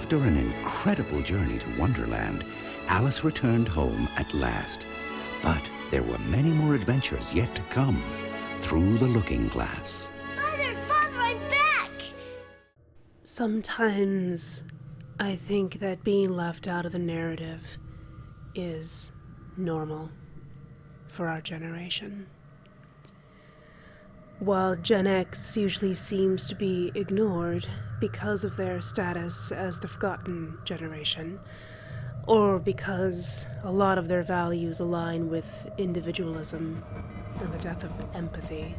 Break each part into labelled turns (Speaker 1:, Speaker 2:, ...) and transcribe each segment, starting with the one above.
Speaker 1: After an incredible journey to Wonderland, Alice returned home at last. But there were many more adventures yet to come through the looking glass.
Speaker 2: Father, I'm back!
Speaker 3: Sometimes I think that being left out of the narrative is normal for our generation. While Gen X usually seems to be ignored because of their status as the forgotten generation, or because a lot of their values align with individualism and the death of empathy,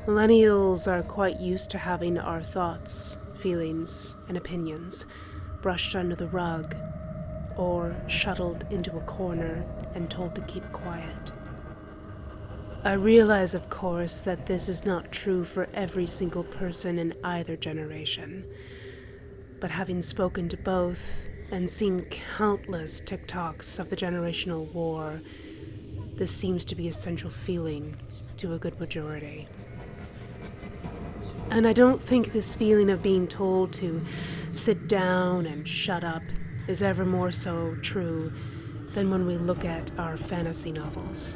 Speaker 3: millennials are quite used to having our thoughts, feelings, and opinions brushed under the rug or shuttled into a corner and told to keep quiet. I realize, of course, that this is not true for every single person in either generation, but having spoken to both and seen countless TikToks of the generational war, this seems to be a central feeling to a good majority. And I don't think this feeling of being told to sit down and shut up is ever more so true than when we look at our fantasy novels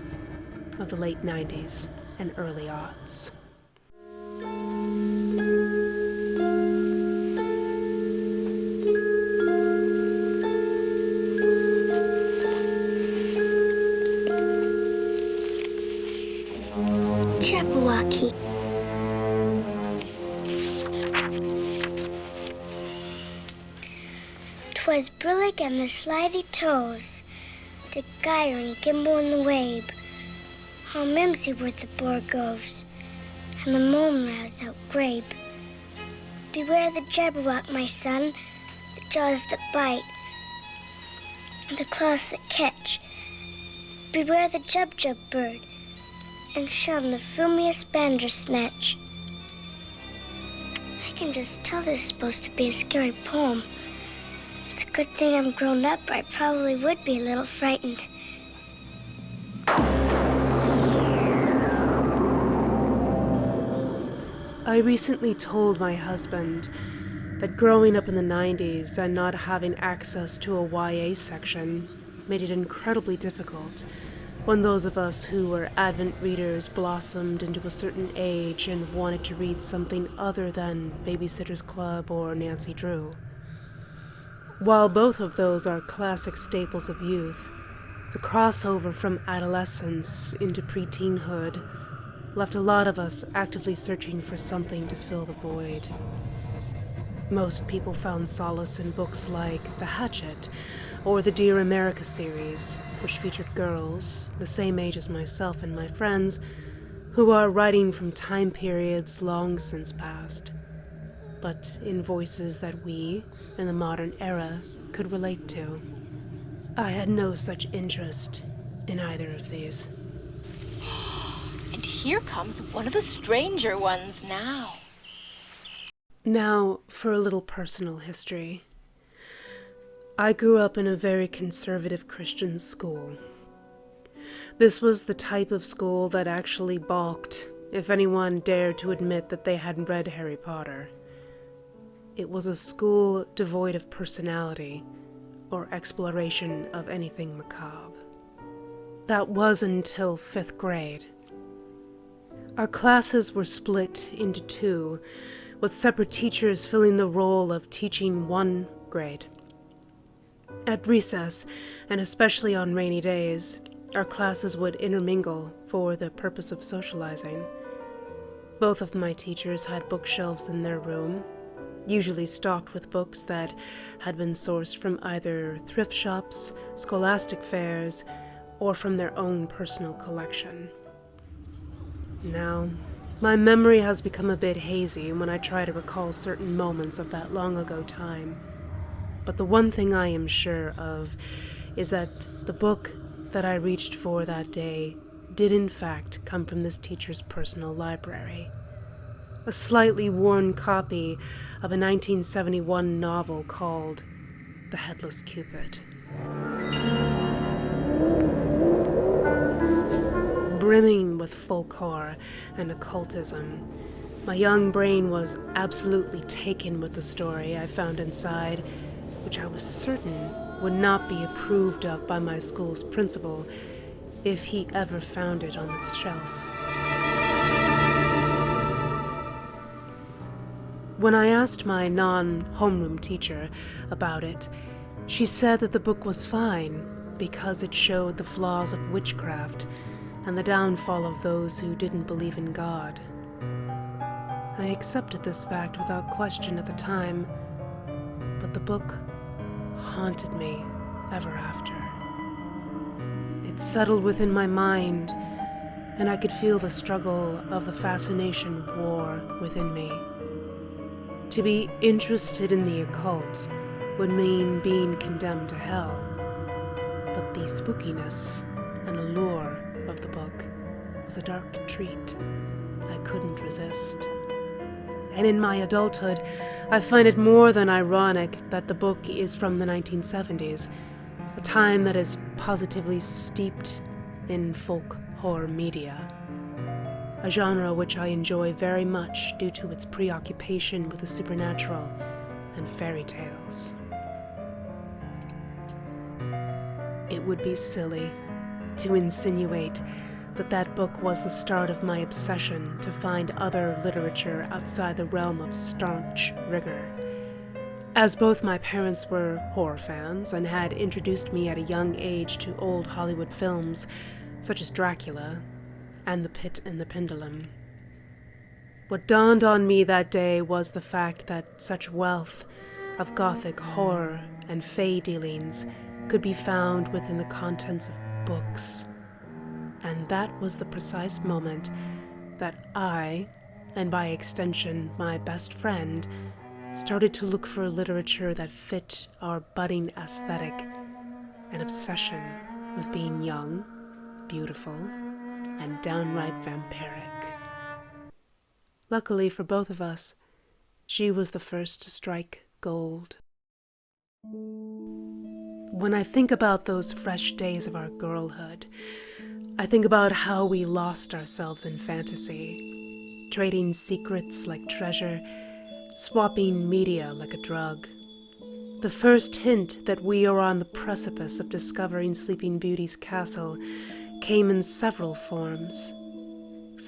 Speaker 3: of the late 90s and early aughts.
Speaker 2: Jabberwocky. 'Twas Brillig and the slithy toes, to gyre and gimble in the wabe. How mimsy were the Borgos, and the mome rouse out grape. Beware the Jabberwock, my son, the jaws that bite, the claws that catch. Beware the Jubjub bird, and shun the frumious Bandersnatch. I can just tell this is supposed to be a scary poem. It's a good thing I'm grown up, or I probably would be a little frightened.
Speaker 3: I recently told my husband that growing up in the 90s and not having access to a YA section made it incredibly difficult when those of us who were Advent readers blossomed into a certain age and wanted to read something other than Babysitter's Club or Nancy Drew. While both of those are classic staples of youth, the crossover from adolescence into preteenhood left a lot of us actively searching for something to fill the void. Most people found solace in books like The Hatchet or the Dear America series, which featured girls the same age as myself and my friends who are writing from time periods long since past, but in voices that we, in the modern era, could relate to. I had no such interest in either of these.
Speaker 4: And here comes one of the stranger ones now.
Speaker 3: Now, for a little personal history. I grew up in a very conservative Christian school. This was the type of school that actually balked if anyone dared to admit that they hadn't read Harry Potter. It was a school devoid of personality or exploration of anything macabre. That was until 5th grade. Our classes were split into two, with separate teachers filling the role of teaching one grade. At recess, and especially on rainy days, our classes would intermingle for the purpose of socializing. Both of my teachers had bookshelves in their room, usually stocked with books that had been sourced from either thrift shops, scholastic fairs, or from their own personal collection. Now, my memory has become a bit hazy when I try to recall certain moments of that long ago time. But the one thing I am sure of is that the book that I reached for that day did in fact come from this teacher's personal library. A slightly worn copy of a 1971 novel called The Headless Cupid. Brimming with folklore and occultism, my young brain was absolutely taken with the story I found inside which I was certain would not be approved of by my school's principal if he ever found it on the shelf. When I asked my non-homeroom teacher about it, she said that the book was fine because it showed the flaws of witchcraft and the downfall of those who didn't believe in God. I accepted this fact without question at the time, but the book haunted me ever after. It settled within my mind, and I could feel the struggle of the fascination war within me. To be interested in the occult would mean being condemned to hell, but the spookiness and allure of the book was a dark treat I couldn't resist. And in my adulthood, I find it more than ironic that the book is from the 1970s, a time that is positively steeped in folk horror media, a genre which I enjoy very much due to its preoccupation with the supernatural and fairy tales. It would be silly to insinuate that book was the start of my obsession to find other literature outside the realm of staunch rigor. As both my parents were horror fans and had introduced me at a young age to old Hollywood films such as Dracula and The Pit and the Pendulum. What dawned on me that day was the fact that such wealth of gothic horror and fae dealings could be found within the contents of books. And that was the precise moment that I, and by extension my best friend, started to look for literature that fit our budding aesthetic, an obsession with being young, beautiful, and downright vampiric. Luckily for both of us, she was the first to strike gold. When I think about those fresh days of our girlhood, I think about how we lost ourselves in fantasy, trading secrets like treasure, swapping media like a drug. The first hint that we are on the precipice of discovering Sleeping Beauty's castle came in several forms,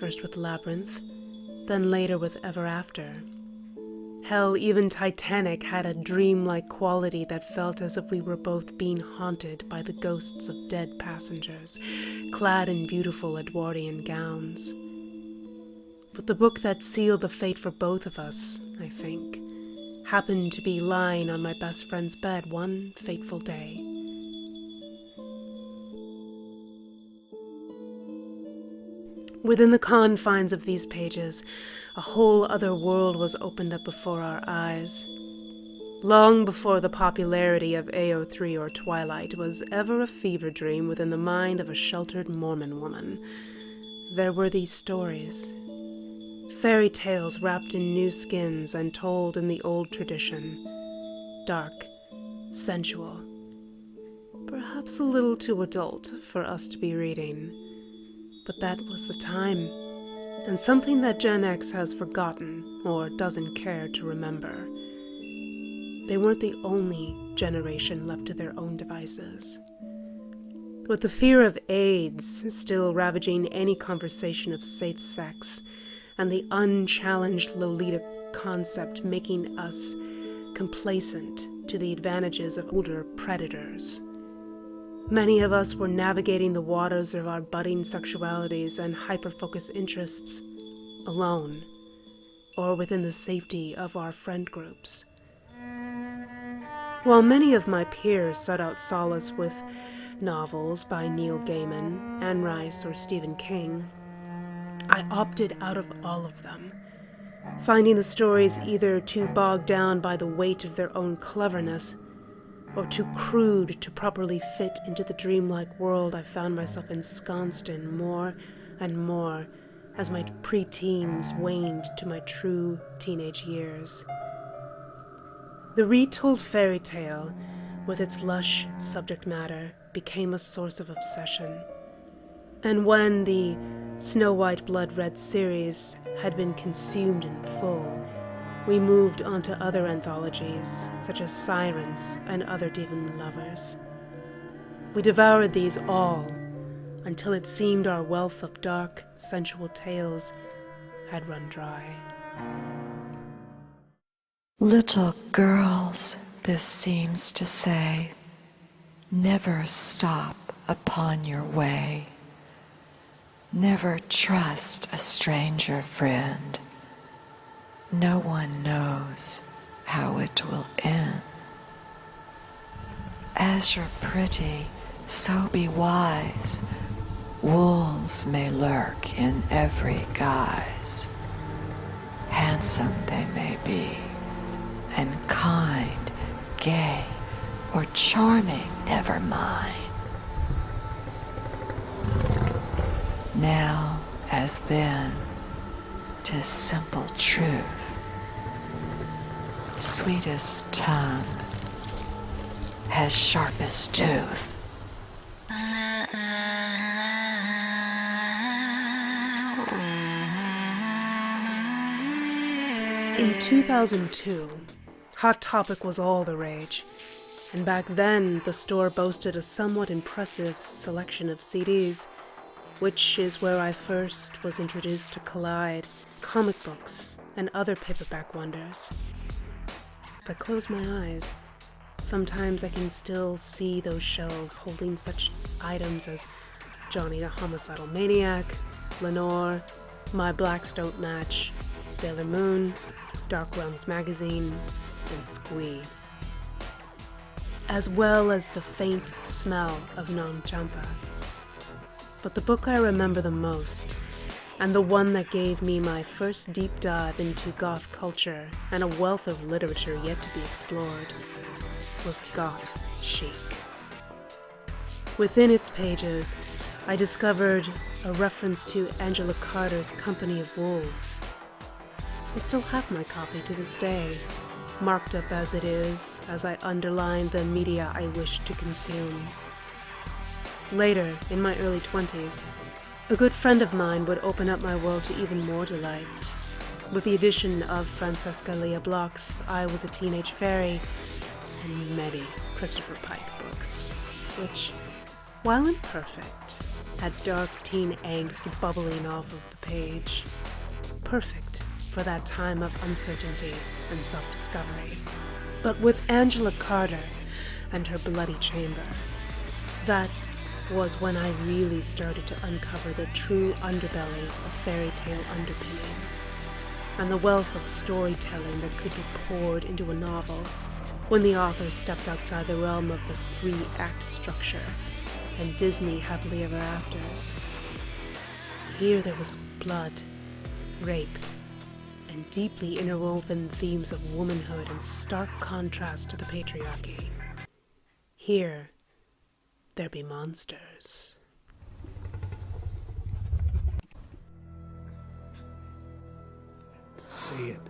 Speaker 3: first with Labyrinth, then later with Ever After. Hell, even Titanic had a dreamlike quality that felt as if we were both being haunted by the ghosts of dead passengers, clad in beautiful Edwardian gowns. But the book that sealed the fate for both of us, I think, happened to be lying on my best friend's bed one fateful day. Within the confines of these pages, a whole other world was opened up before our eyes. Long before the popularity of AO3 or Twilight was ever a fever dream within the mind of a sheltered Mormon woman, there were these stories. Fairy tales wrapped in new skins and told in the old tradition. Dark, sensual, perhaps a little too adult for us to be reading. But that was the time, and something that Gen X has forgotten or doesn't care to remember. They weren't the only generation left to their own devices. With the fear of AIDS still ravaging any conversation of safe sex, and the unchallenged Lolita concept making us complacent to the advantages of older predators, many of us were navigating the waters of our budding sexualities and hyper-focused interests alone, or within the safety of our friend groups. While many of my peers sought out solace with novels by Neil Gaiman, Anne Rice, or Stephen King, I opted out of all of them, finding the stories either too bogged down by the weight of their own cleverness or too crude to properly fit into the dreamlike world I found myself ensconced in more and more as my pre-teens waned to my true teenage years. The retold fairy tale, with its lush subject matter, became a source of obsession. And when the Snow White Blood Red series had been consumed in full, we moved on to other anthologies, such as Sirens and Other Demon Lovers. We devoured these all, until it seemed our wealth of dark, sensual tales had run dry.
Speaker 5: Little girls, this seems to say, never stop upon your way. Never trust a stranger friend. No one knows how it will end. As you're pretty, so be wise. Wolves may lurk in every guise. Handsome they may be, and kind, gay, or charming, never mind. Now, as then, 'tis simple truth. Sweetest tongue has sharpest tooth.
Speaker 3: In 2002, Hot Topic was all the rage, and back then the store boasted a somewhat impressive selection of CDs, which is where I first was introduced to Collide, comic books, and other paperback wonders. If I close my eyes, sometimes I can still see those shelves holding such items as Johnny the Homicidal Maniac, Lenore, My Blacks Don't Match, Sailor Moon, Dark Realms Magazine, and Squee, as well as the faint smell of Nong Champa. But the book I remember the most, and the one that gave me my first deep dive into goth culture and a wealth of literature yet to be explored, was Goth Chic. Within its pages, I discovered a reference to Angela Carter's Company of Wolves. I still have my copy to this day, marked up as it is, as I underlined the media I wished to consume. Later, in my early 20s, a good friend of mine would open up my world to even more delights. With the addition of Francesca Leah Bloch's I Was a Teenage Fairy, and many Christopher Pike books, which, while imperfect, had dark teen angst bubbling off of the page. Perfect for that time of uncertainty and self-discovery. But with Angela Carter and her Bloody Chamber, that was when I really started to uncover the true underbelly of fairy tale underpinnings, and the wealth of storytelling that could be poured into a novel when the author stepped outside the realm of the 3-act structure and Disney happily ever afters. Here there was blood, rape, and deeply interwoven themes of womanhood in stark contrast to the patriarchy. Here, there be monsters.
Speaker 6: Say it.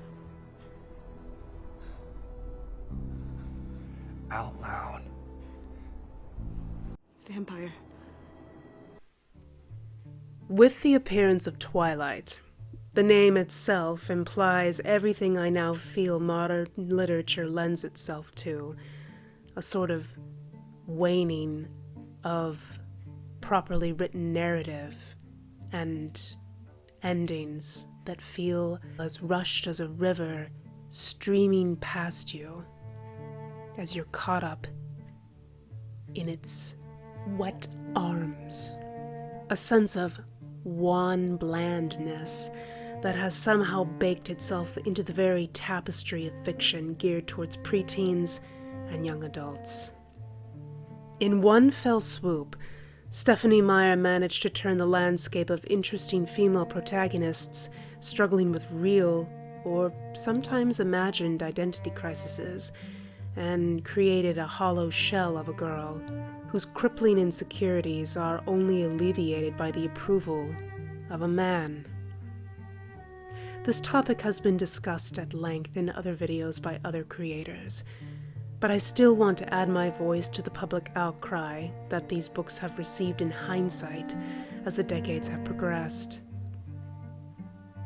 Speaker 6: Out loud.
Speaker 7: Vampire.
Speaker 3: With the appearance of Twilight, the name itself implies everything I now feel modern literature lends itself to, a sort of waning of properly written narrative and endings that feel as rushed as a river streaming past you as you're caught up in its wet arms. A sense of wan blandness that has somehow baked itself into the very tapestry of fiction geared towards preteens and young adults. In one fell swoop, Stephanie Meyer managed to turn the landscape of interesting female protagonists struggling with real, or sometimes imagined, identity crises, and created a hollow shell of a girl whose crippling insecurities are only alleviated by the approval of a man. This topic has been discussed at length in other videos by other creators, but I still want to add my voice to the public outcry that these books have received in hindsight as the decades have progressed.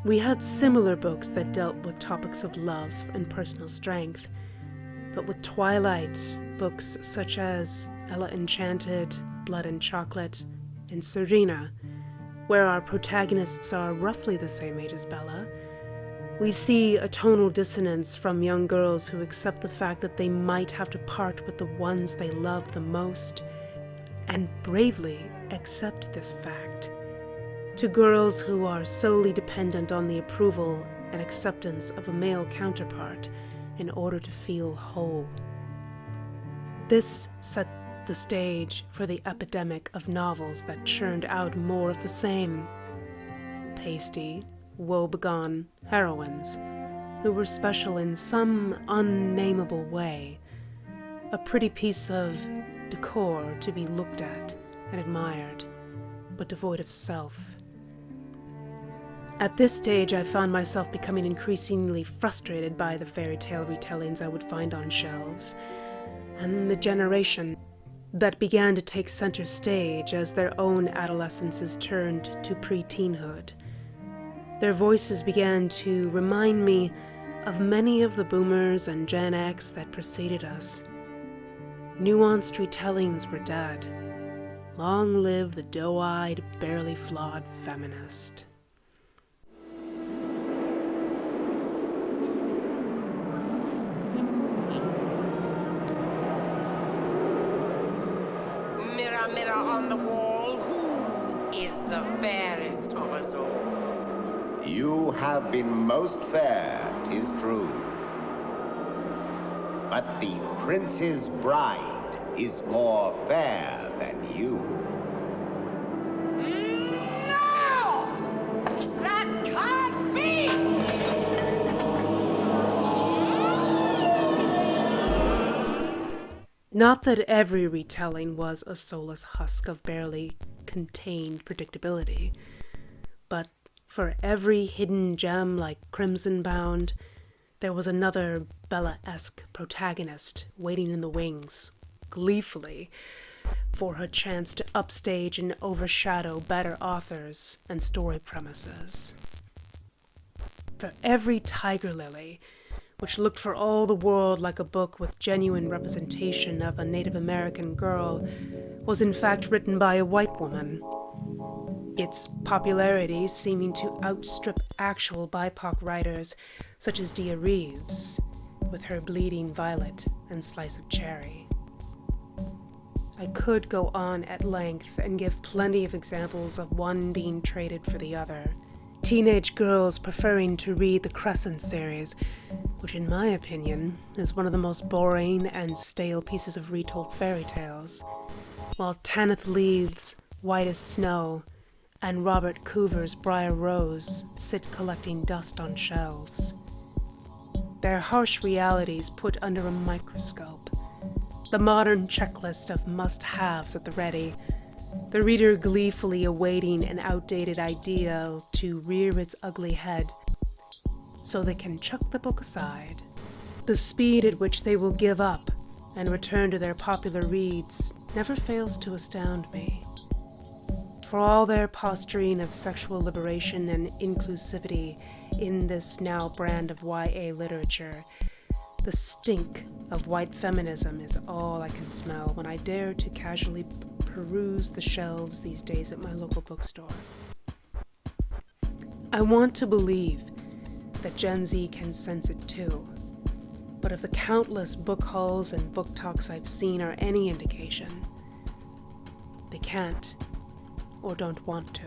Speaker 3: We had similar books that dealt with topics of love and personal strength, but with Twilight, books such as Ella Enchanted, Blood and Chocolate, and Serena, where our protagonists are roughly the same age as Bella, we see a tonal dissonance from young girls who accept the fact that they might have to part with the ones they love the most, and bravely accept this fact, to girls who are solely dependent on the approval and acceptance of a male counterpart in order to feel whole. This set the stage for the epidemic of novels that churned out more of the same. Pasty, woebegone heroines who were special in some unnameable way, a pretty piece of decor to be looked at and admired, but devoid of self. At this stage, I found myself becoming increasingly frustrated by the fairy tale retellings I would find on shelves, and the generation that began to take center stage as their own adolescences turned to pre-teenhood. Their voices began to remind me of many of the boomers and Gen X that preceded us. Nuanced retellings were dead. Long live the doe-eyed, barely flawed feminist.
Speaker 6: Mirror, mirror on the wall, who is the fairest of us all?
Speaker 7: You have been most fair, 'tis true. But the prince's bride is more fair than you.
Speaker 6: No! That can't be!
Speaker 3: Not that every retelling was a soulless husk of barely contained predictability, but for every hidden gem like Crimson Bound, there was another Bella-esque protagonist waiting in the wings, gleefully, for her chance to upstage and overshadow better authors and story premises. For every Tiger Lily, which looked for all the world like a book with genuine representation of a Native American girl, was in fact written by a white woman, its popularity seeming to outstrip actual BIPOC writers such as Dia Reeves, with her Bleeding Violet and Slice of Cherry. I could go on at length and give plenty of examples of one being traded for the other. Teenage girls preferring to read the Crescent series, which in my opinion is one of the most boring and stale pieces of retold fairy tales, while Tanith Leith's White as Snow and Robert Coover's Briar Rose sit collecting dust on shelves. Their harsh realities put under a microscope, the modern checklist of must-haves at the ready, the reader gleefully awaiting an outdated ideal to rear its ugly head so they can chuck the book aside. The speed at which they will give up and return to their popular reads never fails to astound me. For all their posturing of sexual liberation and inclusivity in this now brand of YA literature, the stink of white feminism is all I can smell when I dare to casually peruse the shelves these days at my local bookstore. I want to believe that Gen Z can sense it too, but if the countless book hauls and book talks I've seen are any indication, they can't or don't want to.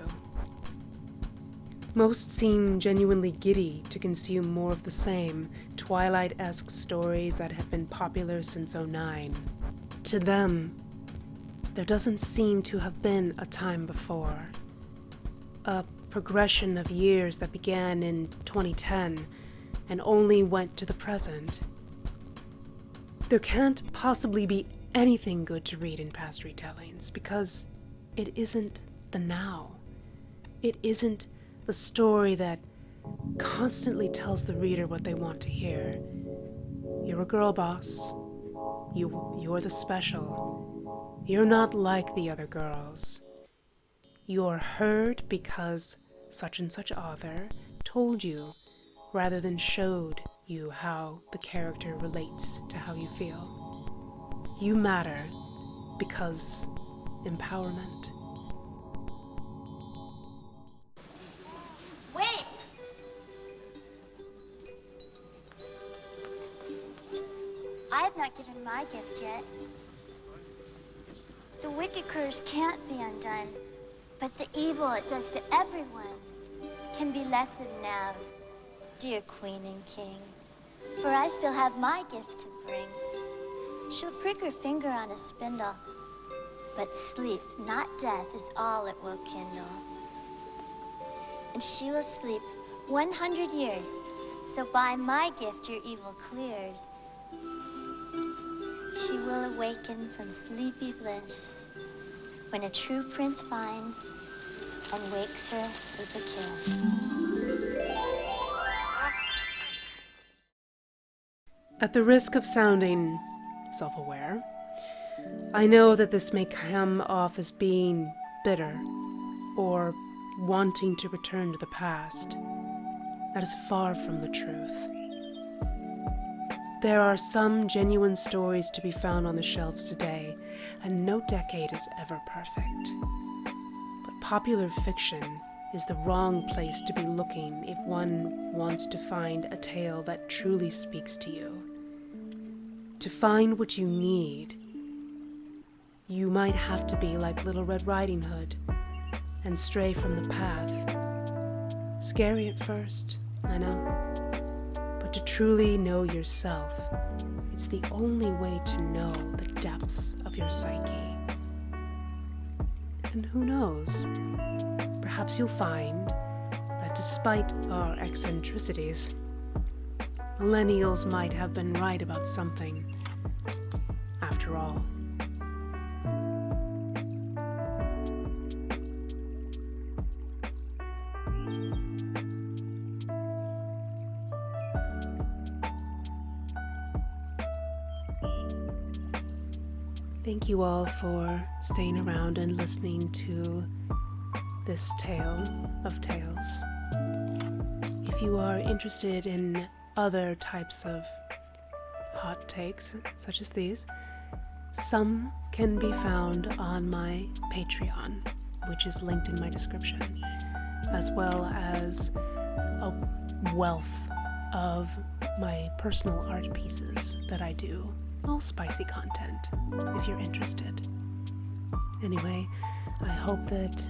Speaker 3: Most seem genuinely giddy to consume more of the same Twilight-esque stories that have been popular since '09. To them, there doesn't seem to have been a time before. A progression of years that began in 2010 and only went to the present. There can't possibly be anything good to read in past retellings because it isn't the now. It isn't the story that constantly tells the reader what they want to hear. You're a girl boss. You're the special. You're not like the other girls. You're heard because such and such author told you rather than showed you how the character relates to how you feel. You matter because empowerment.
Speaker 2: Wait! I have not given my gift yet. The wicked curse can't be undone, but the evil it does to everyone can be lessened now, dear Queen and King. For I still have my gift to bring. She'll prick her finger on a spindle, but sleep, not death, is all it will kindle. And she will sleep 100 years, so by my gift your evil clears. She will awaken from sleepy bliss when a true prince finds and wakes her with a kiss.
Speaker 3: At the risk of sounding self-aware, I know that this may come off as being bitter or wanting to return to the past. That is far from the truth. There are some genuine stories to be found on the shelves today, and no decade is ever perfect. But popular fiction is the wrong place to be looking if one wants to find a tale that truly speaks to you. To find what you need, you might have to be like Little Red Riding Hood and stray from the path. Scary at first, I know. But to truly know yourself, it's the only way to know the depths of your psyche. And who knows, perhaps you'll find that despite our eccentricities, millennials might have been right about something, after all. Thank you all for staying around and listening to this tale of tales. If you are interested in other types of hot takes, such as these, some can be found on my Patreon, which is linked in my description, as well as a wealth of my personal art pieces that I do. All spicy content, if you're interested. Anyway, I hope that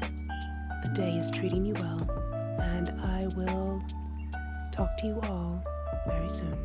Speaker 3: the day is treating you well, and I will talk to you all very soon.